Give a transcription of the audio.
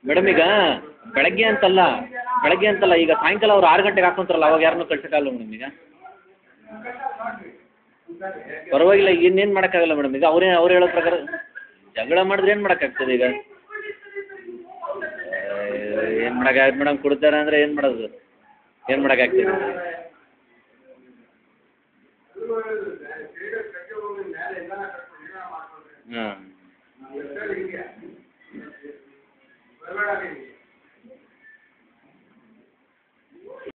madam ಈಗ ಬೆಳಗ್ಗೆ ಅಂತಲ್ಲ ಈಗ ಸಾಯಂಕಾಲ ಅವ್ರು 6 ಗಂಟೆಗೆ ಹಾಕೊಂತಾರಲ್ಲ ಅವಾಗ ಯಾರನ್ನೂ ಕಳ್ಸೋಕ್ಕಾಗಲ್ಲ ಮೇಡಮ್ ಈಗ ಪರವಾಗಿಲ್ಲ ಇನ್ನೇನು ಮಾಡೋಕ್ಕಾಗಲ್ಲ ಮೇಡಮ್ ಈಗ ಅವ್ರು ಹೇಳೋ ಪ್ರಕಾರ ಜಗಳ ಮಾಡಿದ್ರೆ ಏನು ಮಾಡೋಕ್ಕಾಗ್ತದೆ ಈಗ ಏನು ಮಾಡೋಕ್ಕಾಗತ್ತೆ ಮೇಡಮ್ ಕುಡ್ತಾರೆ ಅಂದರೆ ಏನು ಮಾಡೋದು ಏನು ಮಾಡೋಕ್ಕಾಗ್ತದೆ ಹಾಂ